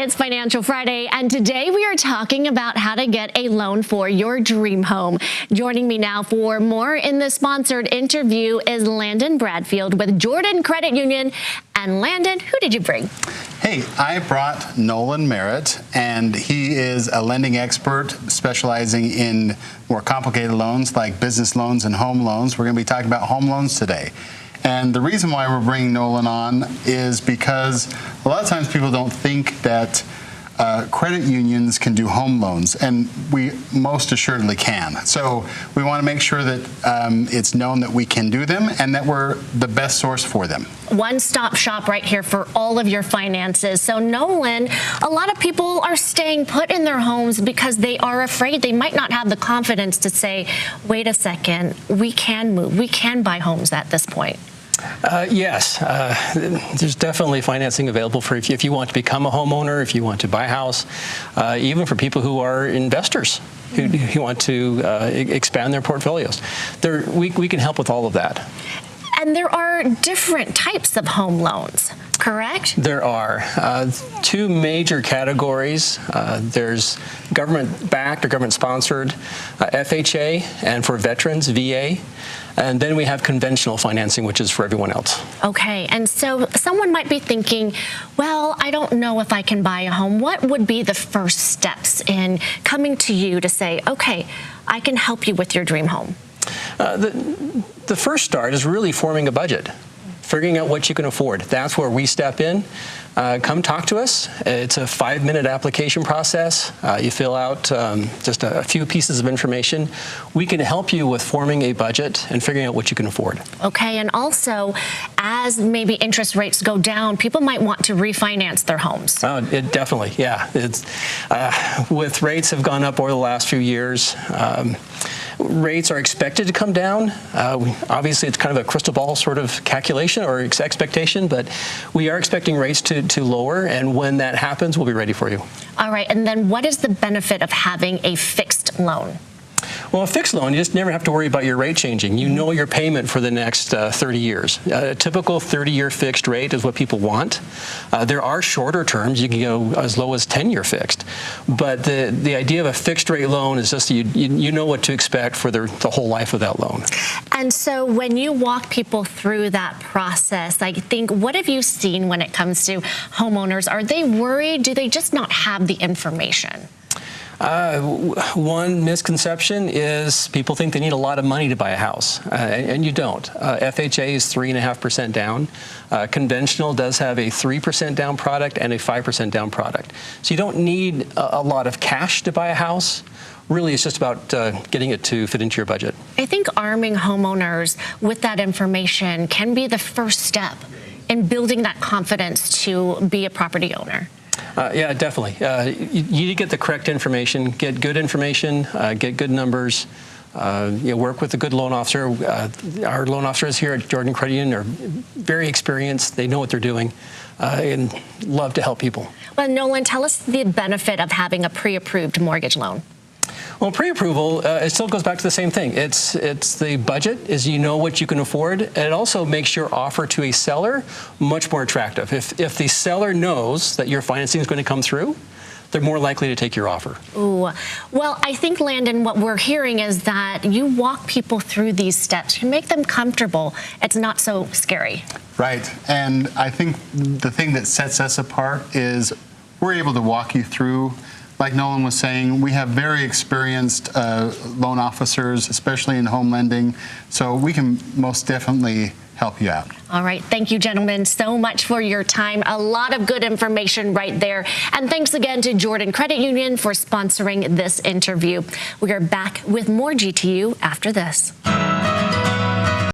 It's Financial Friday, and today we are talking about how to get a loan for your dream home. Joining me now for more in the sponsored interview is Landon Bradfield with Jordan Credit Union. And Landon, who did you bring? Hey, I brought Nolan Merritt, and he is a lending expert specializing in more complicated loans like business loans and home loans. We're going to be talking about home loans today. And the reason why we're bringing Nolan on is because a lot of times people don't think that credit unions can do home loans, and we most assuredly can. So we want to make sure that it's known that we can do them and that we're the best source for them. One-stop shop right here for all of your finances. So Nolan, a lot of people are staying put in their homes because they are afraid. They might not have the confidence to say, wait a second, we can move, we can buy homes at this point. Yes, there's definitely financing available for if you want to become a homeowner, if you want to buy a house, even for people who are investors who want to expand their portfolios. We can help with all of that. And there are different types of home loans, correct? There are two major categories. There's government-backed or government-sponsored FHA, and for veterans, VA. And then we have conventional financing, which is for everyone else. Okay, and so someone might be thinking, well, I don't know if I can buy a home. What would be the first steps in coming to you to say, okay, I can help you with your dream home? The first start is really forming a budget, figuring out what you can afford. That's where we step in. Come talk to us. It's a 5-minute application process. You fill out just a few pieces of information. We can help you with forming a budget and figuring out what you can afford. Okay, and also, as maybe interest rates go down, people might want to refinance their homes. Oh, definitely, yeah. With rates have gone up over the last few years. Rates are expected to come down. Obviously, it's kind of a crystal ball sort of calculation or expectation, but we are expecting rates to lower, and when that happens, we'll be ready for you. All right, and then what is the benefit of having a fixed loan? Well, a fixed loan, you just never have to worry about your rate changing. You know your payment for the next 30 years. A typical 30-year fixed rate is what people want. There are shorter terms. You can go as low as 10-year fixed. But the idea of a fixed rate loan is just you know what to expect for the whole life of that loan. And so when you walk people through that process, I think, what have you seen when it comes to homeowners? Are they worried? Do they just not have the information? One misconception is people think they need a lot of money to buy a house, and you don't. FHA is 3.5% down. Conventional does have a 3% down product and a 5% down product. So you don't need a lot of cash to buy a house. Really, it's just about getting it to fit into your budget. I think arming homeowners with that information can be the first step in building that confidence to be a property owner. Yeah, definitely. You need to get the correct information, get good information, get good numbers, work with a good loan officer. Our loan officers here at Jordan Credit Union are very experienced. They know what they're doing and love to help people. Well, Nolan, tell us the benefit of having a pre-approved mortgage loan. Well, pre-approval, it still goes back to the same thing. It's the budget, is you know what you can afford, and it also makes your offer to a seller much more attractive. If the seller knows that your financing is going to come through, they're more likely to take your offer. Ooh. Well, I think, Landon, what we're hearing is that you walk people through these steps. You make them comfortable. It's not so scary. Right, and I think the thing that sets us apart is we're able to walk you through. Like Nolan was saying, we have very experienced loan officers, especially in home lending, so we can most definitely help you out. All right. Thank you, gentlemen, so much for your time. A lot of good information right there. And thanks again to Jordan Credit Union for sponsoring this interview. We are back with more GTU after this.